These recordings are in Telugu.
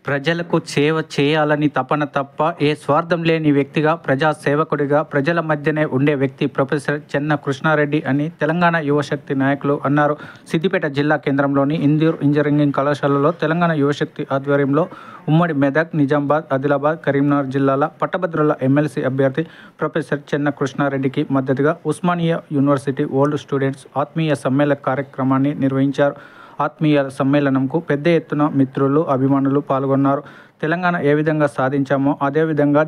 ప్రజలకు సేవ చేయాలని తపన తప్ప ఏ స్వార్థం లేని వ్యక్తిగా, ప్రజా సేవకుడిగా, ప్రజల మధ్యనే ఉండే వ్యక్తి ప్రొఫెసర్ చెన్న కృష్ణారెడ్డి అని తెలంగాణ యువశక్తి నాయకులు అన్నారు. సిద్దిపేట జిల్లా కేంద్రంలోని ఇందూర్ ఇంజనీరింగ్ కళాశాలలో తెలంగాణ యువశక్తి ఆధ్వర్యంలో ఉమ్మడి మెదక్, నిజామాబాద్, ఆదిలాబాద్, కరీంనగర్ జిల్లాల పట్టభద్రుల ఎమ్మెల్సీ అభ్యర్థి ప్రొఫెసర్ చెన్న కృష్ణారెడ్డికి మద్దతుగా ఉస్మానియా యూనివర్సిటీ ఓల్డ్ స్టూడెంట్స్ ఆత్మీయ సమ్మేళన కార్యక్రమాన్ని నిర్వహించారు. ఆత్మీయ సమ్మేళనంకు పెద్ద ఎత్తున మిత్రులు, అభిమానులు పాల్గొన్నారు. తెలంగాణ ఏ విధంగా సాధించామో అదేవిధంగా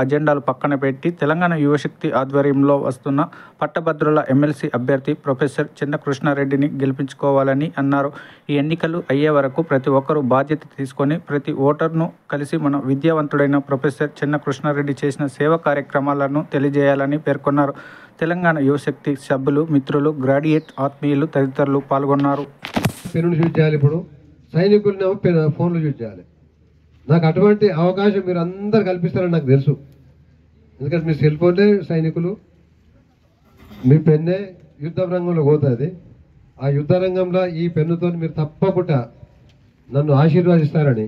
అజెండాలు పక్కన పెట్టి తెలంగాణ యువశక్తి ఆధ్వర్యంలో వస్తున్న పట్టభద్రుల ఎమ్మెల్సీ అభ్యర్థి ప్రొఫెసర్ చెన్న కృష్ణారెడ్డిని గెలిపించుకోవాలని అన్నారు. ఈ ఎన్నికలు అయ్యే వరకు ప్రతి ఒక్కరూ బాధ్యత తీసుకొని ప్రతి ఓటర్ను కలిసి మన విద్యావంతుడైన ప్రొఫెసర్ చెన్న కృష్ణారెడ్డి చేసిన సేవా కార్యక్రమాలను తెలియజేయాలని పేర్కొన్నారు. తెలంగాణ యువశక్తి సభ్యులు, మిత్రులు, గ్రాడ్యుయేట్, ఆత్మీయులు తదితరులు పాల్గొన్నారు. పెన్నులు యూజ్ చేయాలి, ఇప్పుడు సైనికులనేమో ఫోన్లు యూజ్ చేయాలి. నాకు అటువంటి అవకాశం మీరు అందరు కల్పిస్తారని నాకు తెలుసు. ఎందుకంటే మీ సెల్ ఫోన్లే సైనికులు, మీ పెన్నే యుద్ధ రంగంలో పోతుంది. ఆ యుద్ధ రంగంలో ఈ పెన్నుతో మీరు తప్పకుండా నన్ను ఆశీర్వాదిస్తారని,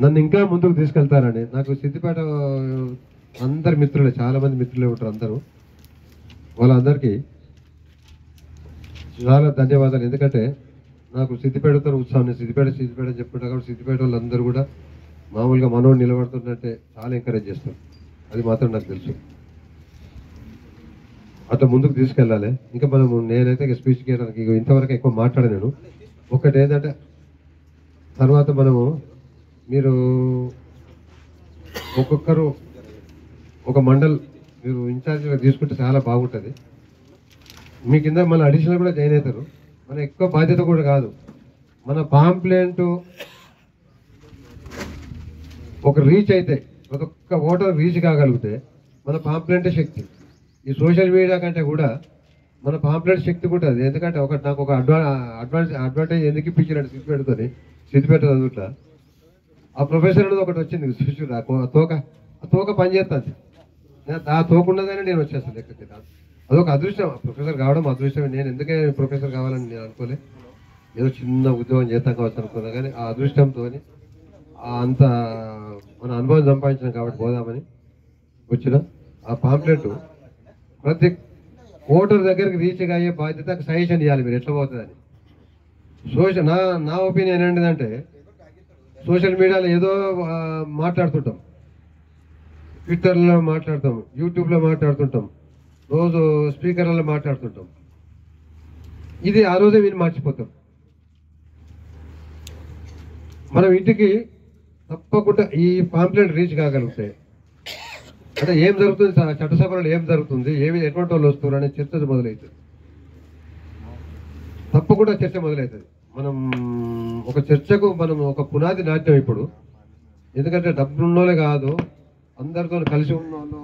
నన్ను ఇంకా ముందుకు తీసుకెళ్తారని నాకు సిద్దిపేట అందరి మిత్రులే, చాలామంది మిత్రులే ఉంటారు. అందరూ వాళ్ళందరికీ చాలా ధన్యవాదాలు. ఎందుకంటే నాకు సిద్దిపేటతో ఉత్సాహం, సిద్దిపేట చెప్పుకుంటా కాబట్టి సిద్దిపేట వాళ్ళందరూ కూడా మామూలుగా మనోడు నిలబడుతున్నట్టే చాలా ఎంకరేజ్ చేస్తారు. అది మాత్రం నాకు తెలుసు. అట్లా ముందుకు తీసుకెళ్ళాలి. ఇంకా నేనైతే స్పీచ్ చేయడానికి ఇంతవరకు ఎక్కువ మాట్లాడలేను. ఒకటి ఏంటంటే తర్వాత మీరు ఒక్కొక్కరు ఒక మండల్ మీరు ఇన్ఛార్జ్గా తీసుకుంటే చాలా బాగుంటుంది. మీ కింద మళ్ళీ అడిషనల్ కూడా జాయిన్ అవుతారు. మన ఎక్కువ బాధ్యత కూడా కాదు. మన పాంప్లెంట్ ఒక రీచ్ అయితే, ప్రతి ఒక్క ఓటర్ రీచ్ కాగలిగితే మన పాంప్లెంటే శక్తి. ఈ సోషల్ మీడియా కంటే కూడా మన పాంప్లెంట్ శక్తి ఉంటుంది. ఎందుకంటే నాకు ఒక అడ్వాంటేజ్ ఎందుకు ఇప్పించినట్టు సిద్దిపేట చదువుట్లా ఆ ప్రొఫెసర్ అనేది ఒకటి వచ్చింది. చూసి ఆ తోక పనిచేస్తుంది. ఆ తోక ఉన్నదని నేను వచ్చేస్తాను లెక్కకి. అదొక అదృష్టం. ప్రొఫెసర్ కావడం అదృష్టమే. నేను ఎందుకే ప్రొఫెసర్ కావాలని నేను అనుకోలే. ఏదో చిన్న ఉద్యోగం చేస్తాం కావచ్చు అనుకున్నా, కానీ ఆ అదృష్టంతో అంత మన అనుభవం సంపాదించాం కాబట్టి పోదామని వచ్చిన. ఆ పాంప్లెట్ ప్రతి ఓటర్ దగ్గరికి రీచ్ అయ్యే బాధ్యత సజెషన్ ఇవ్వాలి మీరు ఎట్లా పోతుందని. నా ఒపీనియన్ ఏంటిదంటే, సోషల్ మీడియాలో ఏదో మాట్లాడుతుంటాం, ట్విట్టర్లో మాట్లాడతాం, యూట్యూబ్లో మాట్లాడుతుంటాం, రోజు స్పీకర్లలో మాట్లాడుతుంటాం. ఇది ఆ రోజే విని మర్చిపోతాం. మనం ఇంటికి తప్పకుండా ఈ పాంప్లెట్ రీచ్ కాగలిగితే, అంటే ఏం జరుగుతుంది, చట్టసభలో ఏం జరుగుతుంది, ఎటువంటి వాళ్ళు వస్తున్నారు అనే చర్చ మొదలవుతుంది. తప్పకుండా చర్చ మొదలవుతుంది. ఒక చర్చకు ఒక పునాది నాట్యం ఇప్పుడు. ఎందుకంటే డబ్బులున్నోళ్ళే కాదు, అందరితో కలిసి ఉన్నోళ్ళు,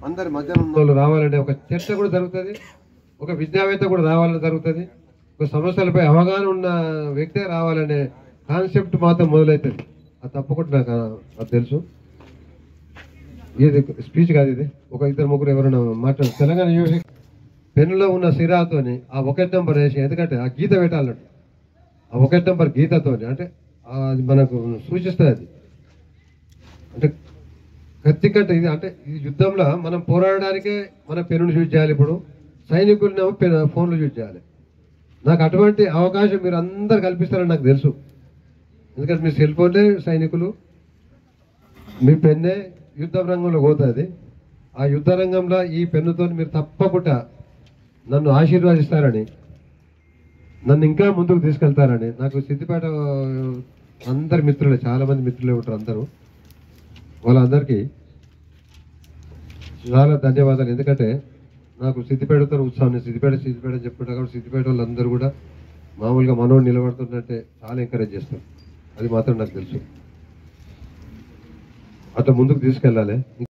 అందరి మధ్యన ఉన్నోళ్ళు రావాలంటే ఒక చర్చ కూడా జరుగుతుంది. ఒక విద్యావేత్త కూడా రావాలని జరుగుతుంది. ఒక సమస్యలపై అవగాహన ఉన్న వ్యక్తే రావాలనే కాన్సెప్ట్ మాత్రం మొదలవుతుంది. అది తప్పకుండా నాకు అది తెలుసు. ఇది స్పీచ్ కాదు, ఇది ఒక ఇద్దరు ముగ్గురు ఎవరైనా మాట్లాడు. తెలంగాణ యూనివర్సిటీ పెన్నులో ఉన్న సిరాతోని ఆ 1 నెంబర్ వేసి, ఎందుకంటే ఆ గీత పెట్టాలంట. ఆ 1 నెంబర్ గీతతోని అంటే అది మనకు సూచిస్తుంది. అది అంటే ఖచ్చితంగా ఇది అంటే ఈ యుద్ధంలో మనం పోరాడడానికే మనం పెన్నును యూజ్ చేయాలి. ఇప్పుడు సైనికులనేమో ఫోన్లు యూజ్ చేయాలి. నాకు అటువంటి అవకాశం మీరు అందరు కల్పిస్తారని నాకు తెలుసు. ఎందుకంటే మీ సెల్ ఫోన్లే సైనికులు, మీ పెన్నే యుద్ధ రంగంలో పోతుంది. ఆ యుద్ధ రంగంలో ఈ పెన్నుతో మీరు తప్పకుండా నన్ను ఆశీర్వాదిస్తారని, నన్ను ఇంకా ముందుకు తీసుకెళ్తారని నాకు సిద్దిపేట అందరి మిత్రులే, చాలామంది మిత్రులే ఉంటారు. అందరూ వాళ్ళందరికీ చాలా ధన్యవాదాలు. ఎందుకంటే నాకు సిద్దిపేటతో ఉత్సాహం, సిద్దిపేట చెప్పుకుంటా కాబట్టి సిద్దిపేట వాళ్ళందరూ కూడా మామూలుగా మనోడు నిలబడుతున్నట్టే చాలా ఎంకరేజ్ చేస్తారు. అది మాత్రం నాకు తెలుసు. అట్లా ముందుకు తీసుకెళ్ళాలి.